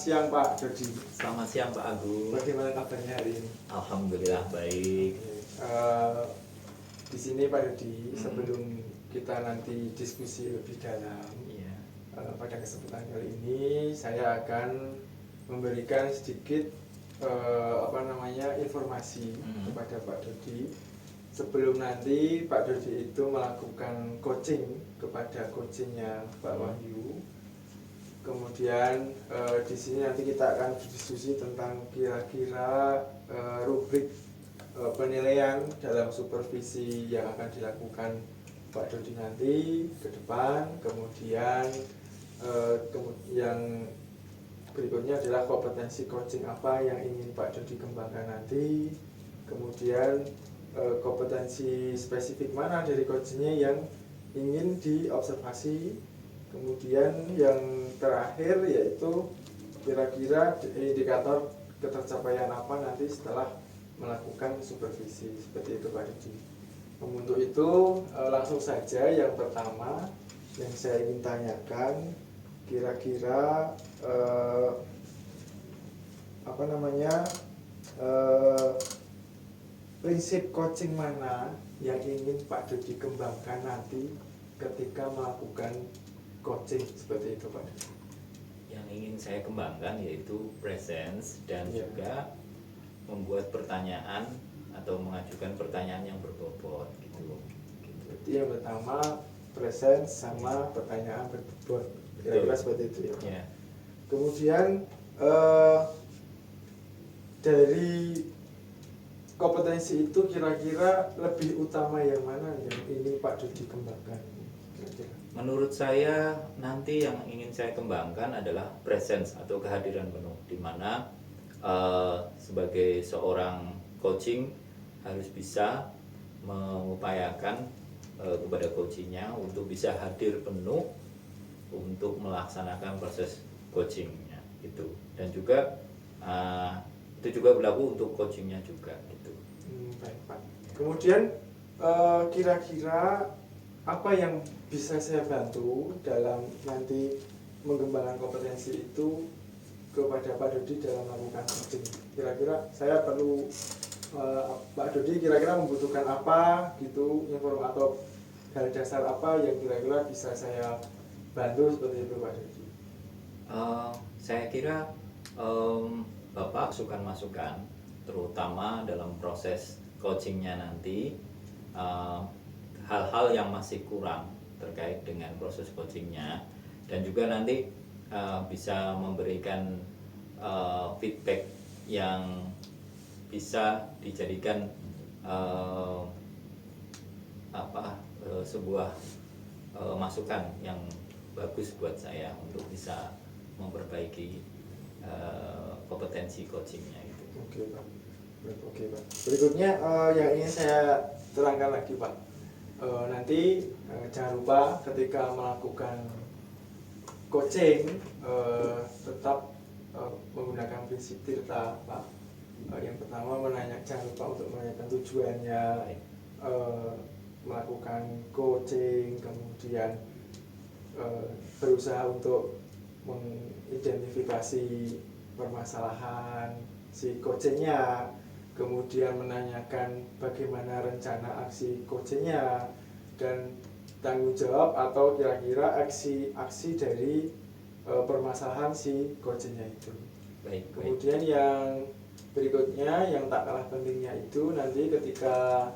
siang Pak Dodi. Selamat siang Pak Agung. Bagaimana kabarnya hari ini? Alhamdulillah baik. Di sini Pak Dodi, sebelum kita nanti diskusi lebih dalam, Iya. pada kesempatan kali ini saya akan memberikan sedikit informasi kepada Pak Dodi sebelum nanti Pak Dodi itu melakukan coaching kepada coachingnya Pak Wahyu. Kemudian di sini nanti kita akan berdiskusi tentang kira-kira rubrik penilaian dalam supervisi yang akan dilakukan Pak Dodi nanti ke depan. Kemudian yang berikutnya adalah kompetensi coaching apa yang ingin Pak Dodi kembangkan nanti. Kemudian kompetensi spesifik mana dari coachingnya yang ingin diobservasi. Kemudian yang terakhir yaitu kira-kira indikator ketercapaian apa nanti setelah melakukan supervisi, seperti itu Pak Dodi. Untuk itu langsung saja yang pertama yang saya ingin tanyakan, kira-kira prinsip coaching mana yang ingin Pak Dodi kembangkan nanti ketika melakukan coaching, seperti itu Pak Dodi. Yang ingin saya kembangkan yaitu presence dan juga membuat pertanyaan atau mengajukan pertanyaan yang berbobot gitu. Jadi yang pertama presence sama pertanyaan berbobot, kira-kira seperti itu ya. Ya. Kemudian dari kompetensi itu kira-kira lebih utama yang mana yang ingin Pak Dodi kembangkan? Kira-kira. Menurut saya nanti yang ingin saya kembangkan adalah presence atau kehadiran penuh, di mana sebagai seorang coaching harus bisa mengupayakan kepada coachingnya untuk bisa hadir penuh untuk melaksanakan proses coachingnya gitu. Dan juga itu juga berlaku untuk coachingnya juga gitu. Baik Pak. Kemudian kira-kira apa yang bisa saya bantu dalam nanti mengembangkan kompetensi itu kepada Pak Dodi dalam melakukan coaching? Kira-kira saya perlu Pak Dodi kira-kira membutuhkan apa gitu, informasi atau hal dasar apa yang kira-kira bisa saya bantu seperti itu Pak Dodi? Saya kira Bapak masukan-masukan terutama dalam proses coachingnya nanti, hal-hal yang masih kurang terkait dengan proses coachingnya, dan juga nanti bisa memberikan feedback yang bisa dijadikan sebuah masukan yang bagus buat saya untuk bisa memperbaiki kompetensi coachingnya itu. Oke Pak. Berikutnya yang ingin saya terangkan lagi Pak, nanti jangan lupa ketika melakukan coaching tetap menggunakan prinsip Tirta Pak. Yang pertama jangan lupa untuk menanyakan tujuannya melakukan coaching, kemudian berusaha untuk mengidentifikasi permasalahan si coachingnya, kemudian menanyakan bagaimana rencana aksi coachingnya dan tanggung jawab atau kira-kira aksi dari permasalahan si coachingnya itu. Baik. Kemudian yang berikutnya yang tak kalah pentingnya itu nanti ketika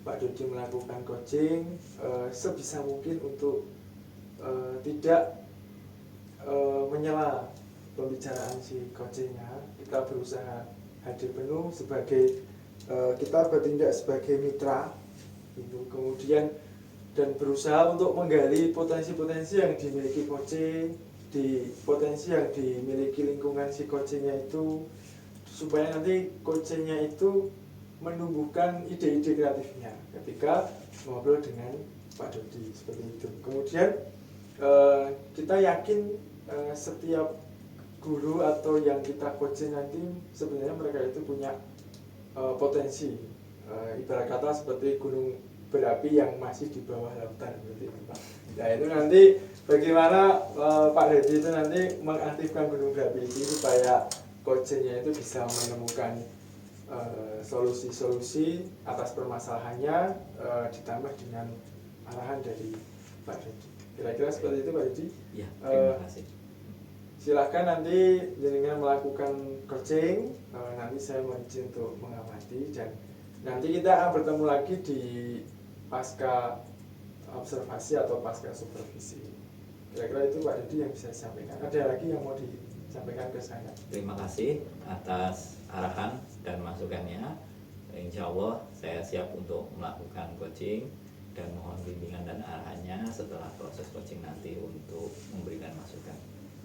Pak Dodi melakukan coaching, sebisa mungkin untuk tidak menyela pembicaraan si coachingnya. Kita berusaha hadir penuh sebagai kita bertindak sebagai mitra gitu. Kemudian dan berusaha untuk menggali potensi-potensi yang dimiliki coaching, potensi yang dimiliki lingkungan si coachingnya itu, supaya nanti coachingnya itu menumbuhkan ide-ide kreatifnya ketika ngobrol dengan Pak Dodi, seperti itu. Kemudian kita yakin setiap guru atau yang kita coaching nanti sebenarnya mereka itu punya potensi, ibarat kata seperti gunung berapi yang masih di bawah lautan seperti itu Pak. Nah itu nanti bagaimana Pak Dedi itu nanti mengaktifkan gunung berapi itu supaya coachingnya itu bisa menemukan solusi-solusi atas permasalahannya, ditambah dengan arahan dari Pak Dedi. Kira-kira seperti itu Pak Dedi. Ya, terima kasih. Silahkan nanti jenengan melakukan coaching, nanti saya mohon izin untuk mengamati, dan nanti kita akan bertemu lagi di pasca observasi atau pasca supervisi. Kira-kira itu Pak Dedi yang bisa disampaikan. Ada lagi yang mau disampaikan ke saya? Terima kasih atas arahan dan masukannya. Insya Allah saya siap untuk melakukan coaching dan mohon bimbingan dan arahannya setelah proses coaching nanti untuk memberikan masukan.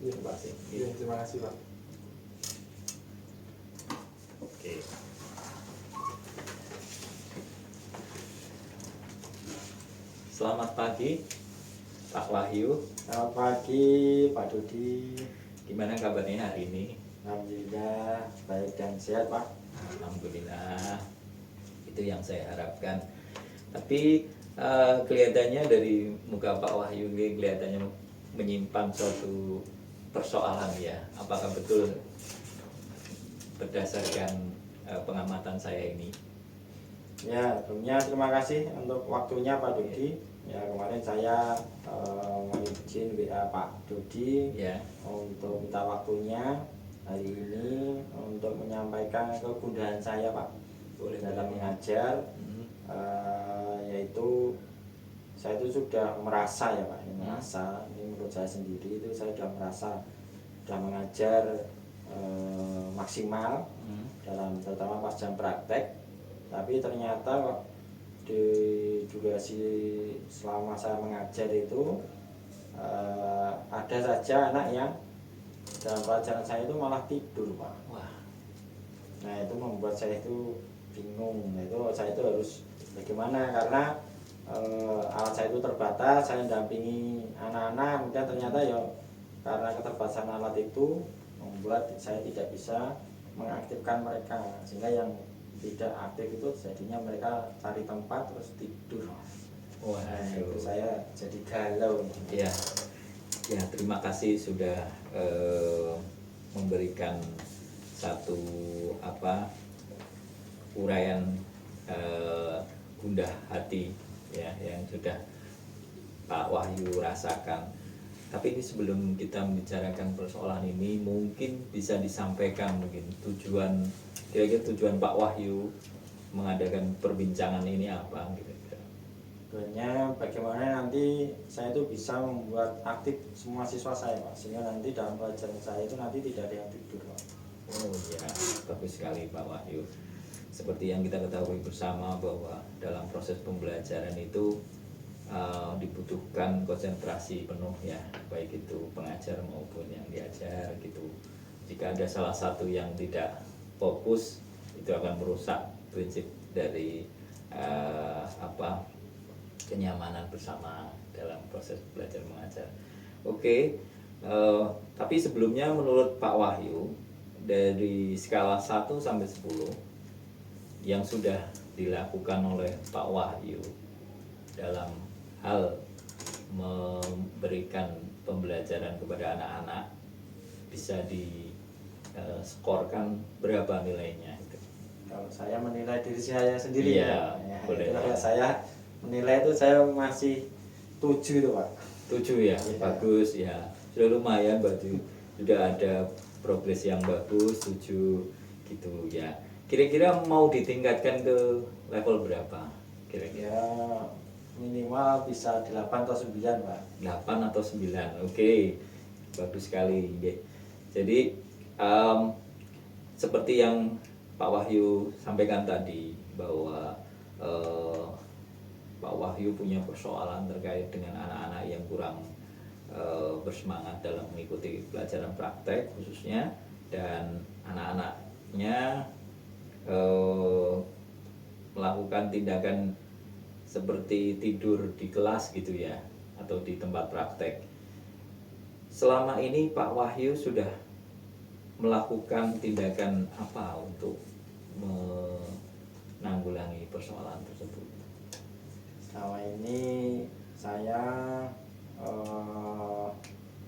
Iya Pak. Iya, terima kasih Pak. Oke. Selamat pagi Pak Wahyu. Selamat pagi Pak Dodi. Gimana kabarnya hari ini? Alhamdulillah baik dan sehat Pak. Alhamdulillah. Itu yang saya harapkan. Tapi kelihatannya dari muka Pak Wahyu ini kelihatannya menyimpan suatu persoalan ya. Apakah betul berdasarkan pengamatan saya ini? Ya, sebelumnya terima kasih untuk waktunya Pak Dodi. Ya, kemarin saya izin WA Pak Dodi Ya. untuk minta waktunya hari ini untuk menyampaikan kegundahan saya Pak Boleh dalam boleh. mengajar. Hmm. Yaitu saya itu sudah merasa ya Pak, merasa ini menurut saya sendiri itu saya sudah merasa sudah mengajar maksimal dalam terutama pas jam praktek, tapi ternyata di durasi selama saya mengajar itu ada saja anak yang dalam pelajaran saya itu malah tidur Pak. Wah. Nah itu membuat saya itu bingung. Nah, itu saya itu harus bagaimana, karena alat saya itu terbatas, saya dampingi anak-anak, kemudian ternyata ya karena keterbatasan alat itu membuat saya tidak bisa mengaktifkan mereka, sehingga yang tidak aktif itu jadinya mereka cari tempat terus tidur. Wah, Nah, itu saya jadi galau. Ya, ya terima kasih sudah memberikan satu uraian gundah hati ya yang sudah Pak Wahyu rasakan. Tapi ini sebelum kita membicarakan persoalan ini mungkin bisa disampaikan mungkin kira-kira tujuan Pak Wahyu mengadakan perbincangan ini apa kira-kira? Sebenarnya bagaimana nanti saya itu bisa membuat aktif semua siswa saya Pak, sehingga nanti dalam pelajaran saya itu nanti tidak ada yang tidur Pak. Oh ya, bagus sekali Pak Wahyu. Seperti yang kita ketahui bersama bahwa dalam proses pembelajaran itu dibutuhkan konsentrasi penuh ya, baik itu pengajar maupun yang diajar gitu. Jika ada salah satu yang tidak fokus, itu akan merusak prinsip dari kenyamanan bersama dalam proses belajar mengajar. Oke, tapi sebelumnya menurut Pak Wahyu dari skala 1 sampai 10 yang sudah dilakukan oleh Pak Wahyu dalam hal memberikan pembelajaran kepada anak-anak bisa diskorkan berapa nilainya? Kalau saya menilai diri saya sendiri Iya, ya, boleh. itu kalau saya menilai itu saya masih 7 itu Pak. 7 ya, Iya. bagus ya. Sudah lumayan berarti sudah ada progres yang bagus, 7 gitu ya. Kira-kira mau ditingkatkan ke level berapa? Kira-kira Ya minimal bisa 8 atau 9 Pak. 8 atau 9. Oke. Bagus sekali. Oke. Jadi seperti yang Pak Wahyu sampaikan tadi bahwa Pak Wahyu punya persoalan terkait dengan anak-anak yang kurang bersemangat dalam mengikuti pelajaran praktek khususnya, dan anak-anaknya melakukan tindakan seperti tidur di kelas gitu ya, atau di tempat praktek. Selama ini Pak Wahyu sudah melakukan tindakan apa untuk menanggulangi persoalan tersebut? Selama ini saya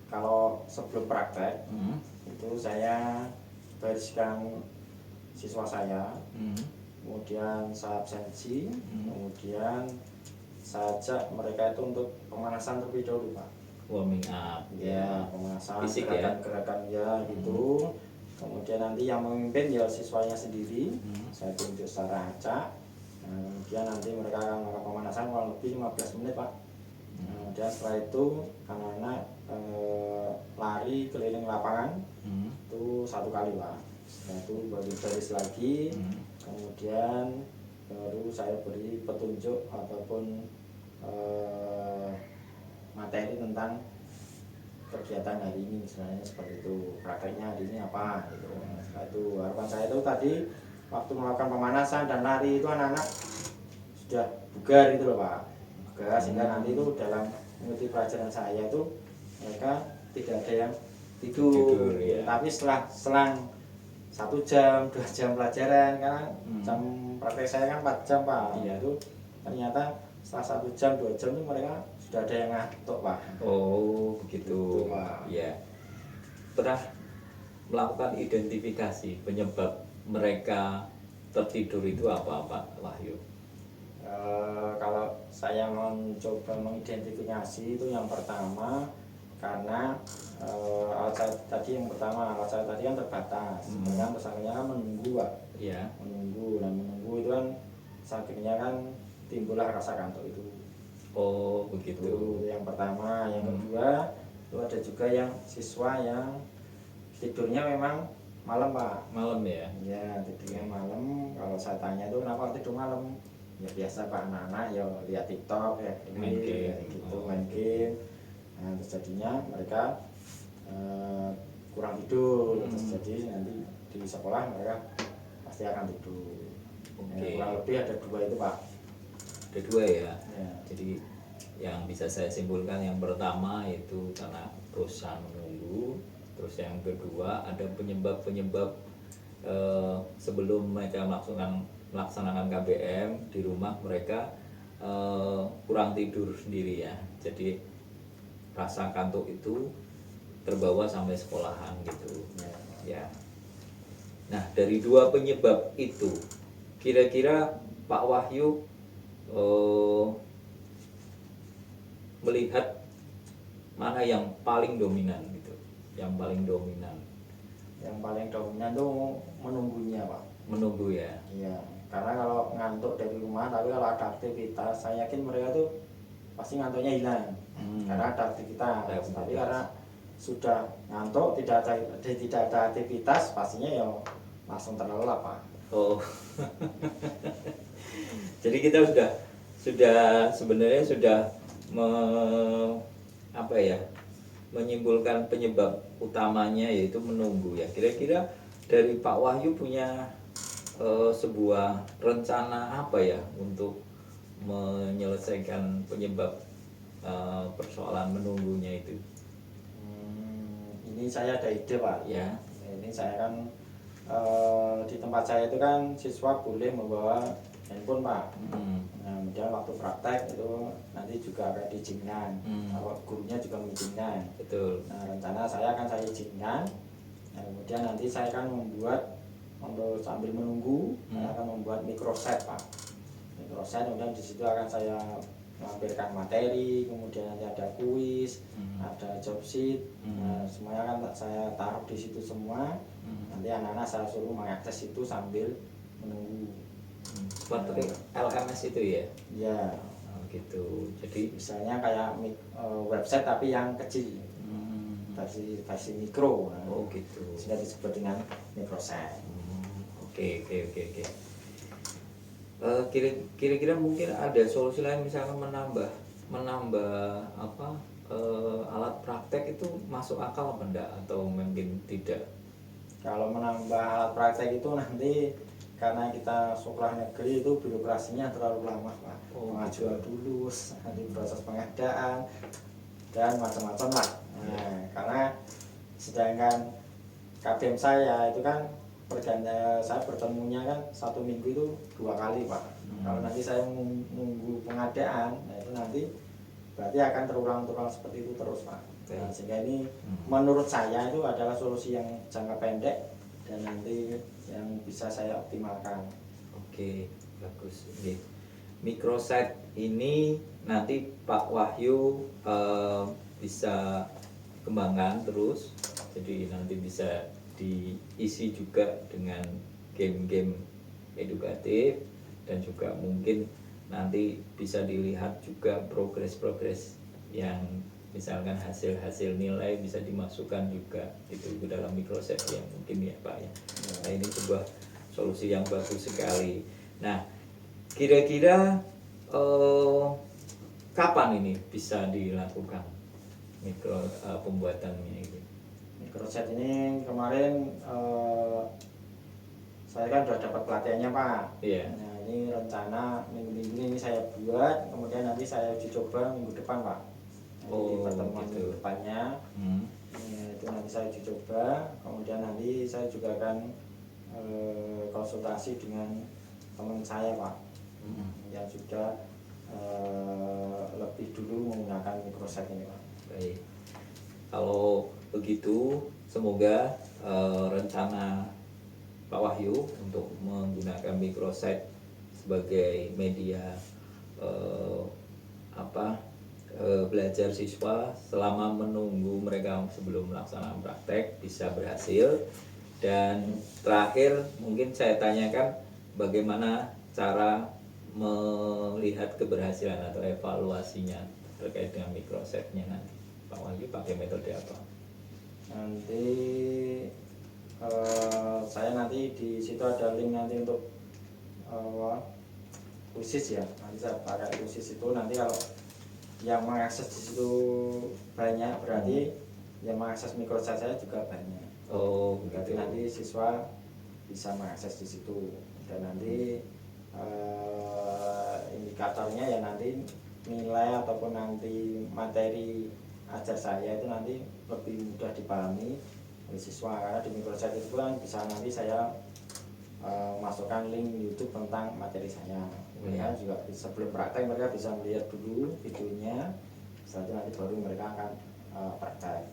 kalau sebelum praktek itu saya bereskan siswa saya, kemudian saya absensi, kemudian saya ajak mereka itu untuk pemanasan terlebih dahulu Pak. Warming up Ya, pemanasan fisik ya. gerakan-gerakan ya gitu. Kemudian nanti yang memimpin ya siswanya sendiri, saya tunjuk secara acak. Nah, kemudian nanti mereka akan melakukan pemanasan kurang lebih 15 menit Pak. Nah, kemudian setelah itu anak-anak lari keliling lapangan itu 1 kali Pak. Setelah itu baru baris lagi, kemudian baru saya beri petunjuk ataupun materi tentang kegiatan hari ini, misalnya seperti itu, prakteknya hari ini apa gitu. Nah, setelah itu harapan saya itu tadi waktu melakukan pemanasan dan lari itu anak-anak sudah bugar gitu loh Pak, bugar, sehingga nanti itu dalam mengikuti pelajaran saya itu mereka tidak ada yang tidur, ya. tapi setelah selang 1 jam, 2 jam pelajaran, karena jam praktek saya kan 4 jam Pak, Iya. itu ternyata setelah 1 jam, 2 jam itu mereka sudah ada yang ngantuk Pak. Oh begitu. Gitu, Pak. Ya. Pernah melakukan identifikasi penyebab mereka tertidur itu apa Pak Wahyu? Kalau saya mencoba mengidentifikasi itu yang pertama karena alat saya tadi yang pertama alat saya tadi kan terbatas, kemudian tersangkanya kan menunggu Pak. Ya. Menunggu, dan menunggu itu kan akhirnya kan timbullah rasa kantuk itu. Oh begitu. Itu yang pertama. Yang kedua itu ada juga yang siswa yang tidurnya memang malam Pak. Malam ya. Ya, tidurnya malam. Kalau saya tanya itu kenapa tidur malam? Ya biasa Pak, anak-anak ya lihat TikTok ya, Main game. kayak gitu, main game. Nah, terus jadinya mereka kurang tidur. Terus jadi nanti di sekolah mereka pasti akan tidur. Oke. Ya, kurang lebih ada 2 itu Pak. Ada 2 ya. Ya. Jadi yang bisa saya simpulkan yang pertama itu karena bosan menunggu, terus yang kedua ada penyebab-penyebab sebelum mereka melaksanakan KBM di rumah mereka kurang tidur sendiri ya. Jadi rasa kantuk itu terbawa sampai sekolahan gitu. Ya. Nah, dari 2 penyebab itu kira-kira Pak Wahyu melihat mana yang paling dominan gitu, yang paling dominan. Yang paling dominan tuh menunggunya Pak. Menunggu ya. Iya, karena kalau ngantuk dari rumah, tapi kalau ada aktivitas, saya yakin mereka tuh pasti ngantuknya hilang. Karena ada aktivitas. Tapi karena sudah ngantuk, tidak ada aktivitas, pastinya ya langsung terlelap Pak. Oh. Jadi kita sudah sebenarnya sudah menyimpulkan penyebab utamanya yaitu menunggu ya. Kira-kira dari Pak Wahyu punya sebuah rencana apa ya untuk menyelesaikan penyebab persoalan menunggunya itu? Ini saya ada ide Pak. Ya. Ini saya kan di tempat saya itu kan siswa boleh membawa handphone Pak. Nah, kemudian waktu praktek itu nanti juga akan diizinkan. Kalau gurunya juga mengizinkan. Betul. Nah, rencana saya akan saya izinkan. Nah, kemudian nanti saya akan membuat untuk sambil menunggu, saya akan membuat microset Pak. Microset, kemudian di situ akan saya melampirkan materi, kemudian nanti ada kuis, ada job sheet. Nah, semuanya akan saya taruh di situ semua. Nanti anak-anak saya suruh mengakses itu sambil menunggu. Seperti LMS itu ya? Ya. Oh, gitu. Jadi Misalnya kayak website tapi yang kecil, versi mikro. Nah, oh gitu. sudah disebut dengan microset. Oke. Kira-kira mungkin ada solusi lain, misalnya menambah alat praktek itu masuk akal apa enggak, atau mungkin tidak? Kalau menambah alat praktek itu nanti karena kita sekolah negeri itu birokrasinya terlalu lama Pak. Pengajuan dulu, nanti proses pengadaan dan macam-macam lah. Nah, karena sedangkan KBM saya itu kan saya bertemunya kan 1 minggu itu 2 kali Pak. Kalau nanti saya nunggu pengadaan, nah itu nanti berarti akan terulang-terulang seperti itu terus Pak. Nah, sehingga ini menurut saya itu adalah solusi yang jangka pendek dan nanti yang bisa saya optimalkan. Oke, bagus. Oke. Microsite ini nanti Pak Wahyu bisa kembangkan terus, jadi nanti bisa diisi juga dengan game-game edukatif dan juga mungkin nanti bisa dilihat juga progres-progres yang misalkan hasil-hasil nilai bisa dimasukkan juga itu ke dalam microsite yang mungkin ya Pak ya. Nah ini sebuah solusi yang bagus sekali. Nah kira-kira kapan ini bisa dilakukan pembuatannya ini? Microsite ini kemarin saya kan sudah dapat pelatihannya Pak. Iya. Nah ini rencana minggu-minggu ini saya buat, kemudian nanti saya uji coba minggu depan Pak. Nanti pertemuan gitu. minggu depannya itu nanti saya uji coba, kemudian nanti saya juga akan konsultasi dengan teman saya Pak yang sudah lebih dulu menggunakan microsite ini Pak. Baik. Kalau begitu semoga rencana Pak Wahyu untuk menggunakan microsite sebagai media belajar siswa selama menunggu mereka sebelum melaksanakan praktek bisa berhasil. Dan terakhir mungkin saya tanyakan bagaimana cara melihat keberhasilan atau evaluasinya terkait dengan microsite-nya nanti. Pak Wahyu pakai metode apa? Nanti saya nanti di situ ada link nanti untuk khusus ya. Nanti saya pakai khusus itu, nanti kalau yang mengakses di situ banyak berarti yang mengakses microsite saya juga banyak. Oh, berarti begitu. nanti siswa bisa mengakses di situ dan nanti indikatornya ya nanti nilai ataupun nanti materi ajar saya itu nanti lebih mudah dipahami oleh siswa, karena di microsite itu kan bisa nanti saya masukkan link YouTube tentang materi saya. Mereka juga sebelum praktek mereka bisa melihat dulu videonya, setelah itu nanti baru mereka akan praktek.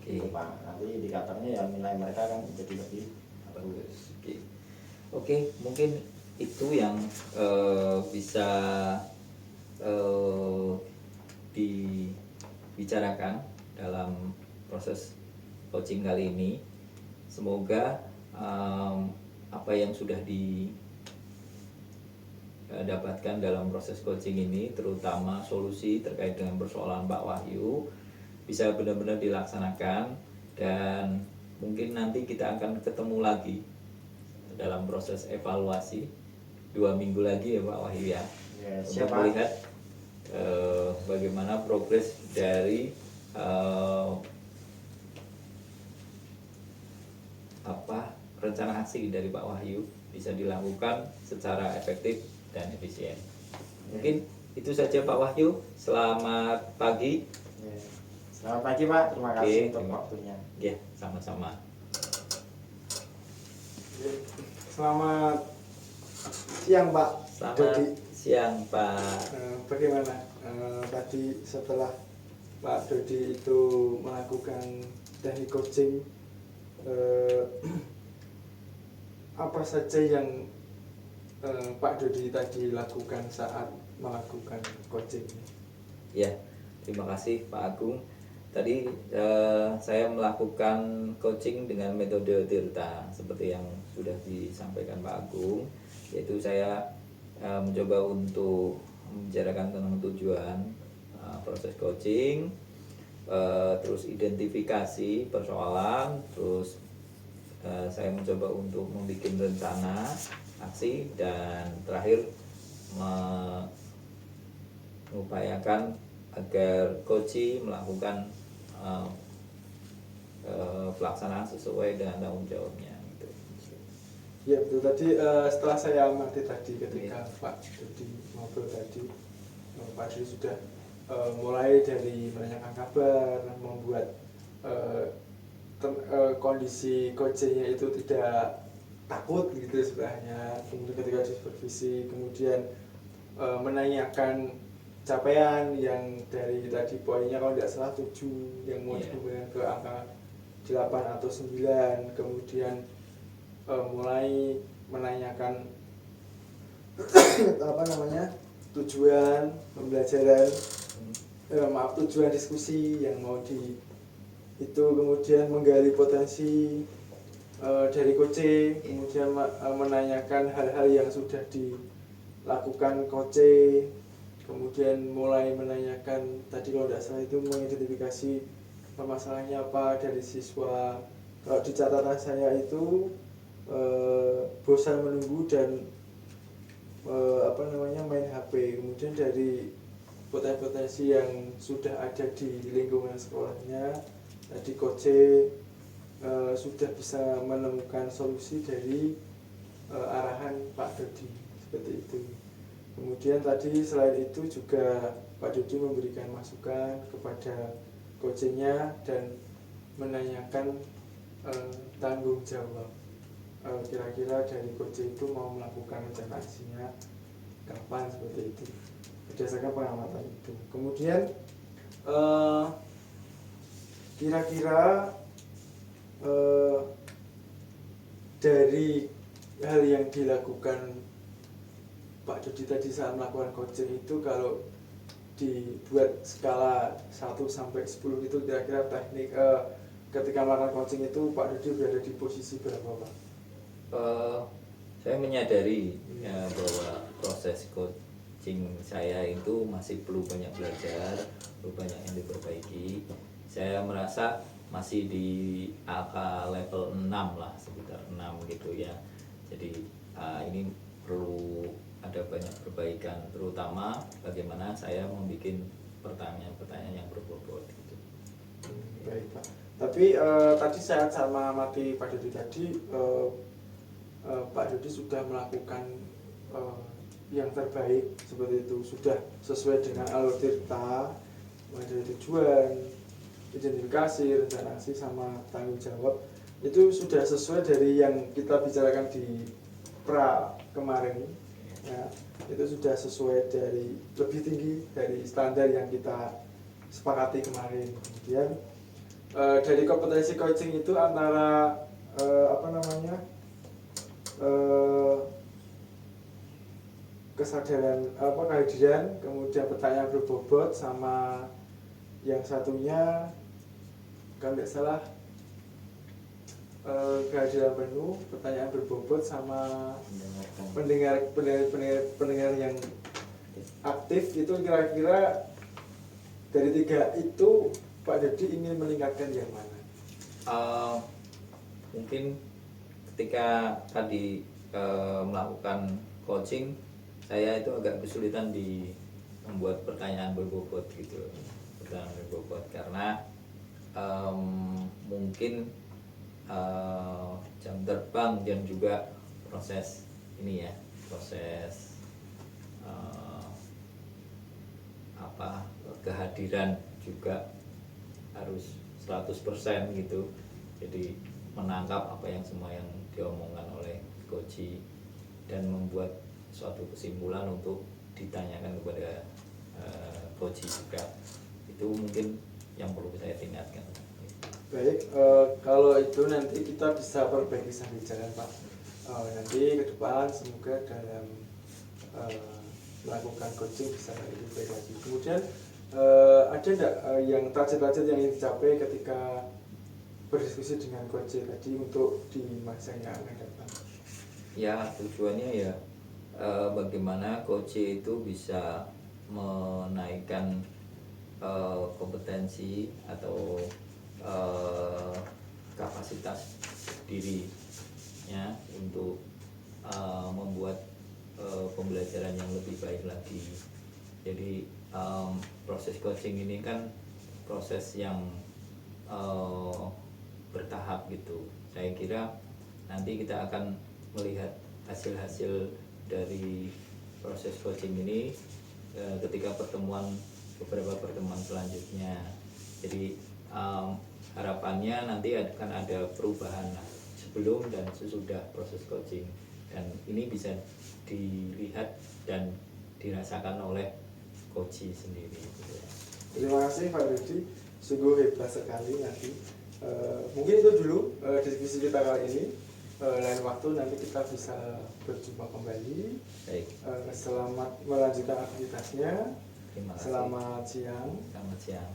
Gitu Pak. Nanti indikatornya ya nilai mereka kan jadi lebih bagus. Oke, mungkin itu yang bisa dibicarakan dalam proses coaching kali ini. Semoga apa yang sudah didapatkan dalam proses coaching ini, terutama solusi terkait dengan persoalan Pak Wahyu, bisa benar-benar dilaksanakan. Dan mungkin nanti kita akan ketemu lagi dalam proses evaluasi 2 minggu lagi ya Pak Wahyu ya, untuk melihat bagaimana progres dari rencana aksi dari Pak Wahyu bisa dilakukan secara efektif dan efisien. Mungkin itu saja Pak Wahyu. Selamat pagi. Selamat pagi Pak, terima kasih untuk waktunya. Ya, sama-sama. Selamat siang Pak. Selamat siang Pak. Bagaimana tadi setelah Pak Dodi itu melakukan teknik coaching, apa saja yang Pak Dodi tadi lakukan saat melakukan coaching? Ya, terima kasih Pak Agung. Tadi saya melakukan coaching dengan metode Tirta seperti yang sudah disampaikan Pak Agung, yaitu saya mencoba untuk membicarakan tentang tujuan proses coaching, terus identifikasi persoalan, terus saya mencoba untuk membuat rencana aksi, dan terakhir mengupayakan agar coach melakukan pelaksanaan sesuai dengan tanggung jawabnya gitu. Ya betul, tadi setelah saya amati tadi ketika Pak Dodi ngobrol tadi, Pak Dodi sudah mulai dari menanyakan kabar, membuat kondisi coachingnya itu tidak takut gitu sebenarnya, kemudian ketika disupervisi, kemudian menanyakan capaian yang dari tadi poinnya kalau tidak salah 7 yang mau Iya. dikembangkan ke angka 8 atau 9, kemudian mulai menanyakan apa namanya tujuan pembelajaran, tujuan diskusi yang mau di itu, kemudian menggali potensi dari coach, kemudian menanyakan hal-hal yang sudah dilakukan coach, kemudian mulai menanyakan tadi kalau tidak salah itu mengidentifikasi masalahnya apa dari siswa. Kalau di catatan saya itu bosan menunggu dan main HP, kemudian dari potensi yang sudah ada di lingkungan sekolahnya tadi coach sudah bisa menemukan solusi dari arahan Pak Dodi seperti itu. Kemudian tadi selain itu juga Pak Dodi memberikan masukan kepada coachnya dan menanyakan tanggung jawab. Kira-kira dari coach itu mau melakukan rencana aksinya kapan, seperti itu berdasarkan pengamatan itu. Kemudian kira-kira dari hal yang dilakukan Pak Dodi tadi saat melakukan coaching itu, kalau dibuat skala 1 sampai 10 itu kira-kira teknik ketika melakukan coaching itu Pak Dodi berada di posisi berapa, Pak? Saya menyadari ya, bahwa proses coaching saya itu masih perlu banyak belajar, perlu banyak yang diperbaiki. Saya merasa masih di angka level 6 lah, sekitar 6 gitu ya. Jadi ini perlu ada banyak perbaikan, terutama bagaimana saya membuat pertanyaan-pertanyaan yang berbobot gitu. Baik, Pak. Tapi tadi saya sama mati Pak Dodi tadi, Pak Dodi sudah melakukan yang terbaik seperti itu, sudah sesuai dengan alur tirta, mulai dari tujuan, identifikasi, rencana aksi, sama tanggung jawab. Itu sudah sesuai dari yang kita bicarakan di pra kemarin ya, itu sudah sesuai dari lebih tinggi dari standar yang kita sepakati kemarin. Kemudian dari kompetensi coaching itu antara kesadaran kehadiran, kemudian pertanyaan berbobot, sama yang satunya kalau tidak salah kehadiran penuh, pertanyaan berbobot, sama pendengar yang aktif. Itu kira-kira dari 3 itu Pak Dodi ingin meningkatkan yang mana? Mungkin ketika tadi melakukan coaching, saya itu agak kesulitan di membuat pertanyaan berbobot gitu, karena mungkin jam terbang dan juga proses ini ya, proses kehadiran juga harus 100% gitu. Jadi menangkap apa yang semua yang diomongkan oleh coach dan membuat suatu kesimpulan untuk ditanyakan kepada coach juga. Itu mungkin yang perlu saya tingkatkan. Baik, kalau itu nanti kita bisa perbaiki sambil jalan, Pak. Nanti ke depan semoga dalam melakukan coaching bisa lebih baik lagi. Kemudian ada enggak yang target-target yang ingin dicapai ketika berdiskusi dengan coach tadi untuk di masa yang akan datang? Ya, tujuannya ya bagaimana coach itu bisa menaikkan kompetensi atau kapasitas dirinya untuk membuat pembelajaran yang lebih baik lagi. Jadi proses coaching ini kan proses yang bertahap gitu. Saya kira nanti kita akan melihat hasil-hasil dari proses coaching ini ketika beberapa pertemuan selanjutnya. Jadi harapannya nanti akan ada perubahan sebelum dan sesudah proses coaching, dan ini bisa dilihat dan dirasakan oleh coach sendiri gitu ya. Terima kasih Pak Rudi, sungguh hebat sekali nanti. Mungkin itu dulu diskusi kita kali ini. Lain waktu nanti kita bisa berjumpa kembali. Baik, Selamat melanjutkan aktivitasnya. terima kasih. Selamat siang. Selamat siang.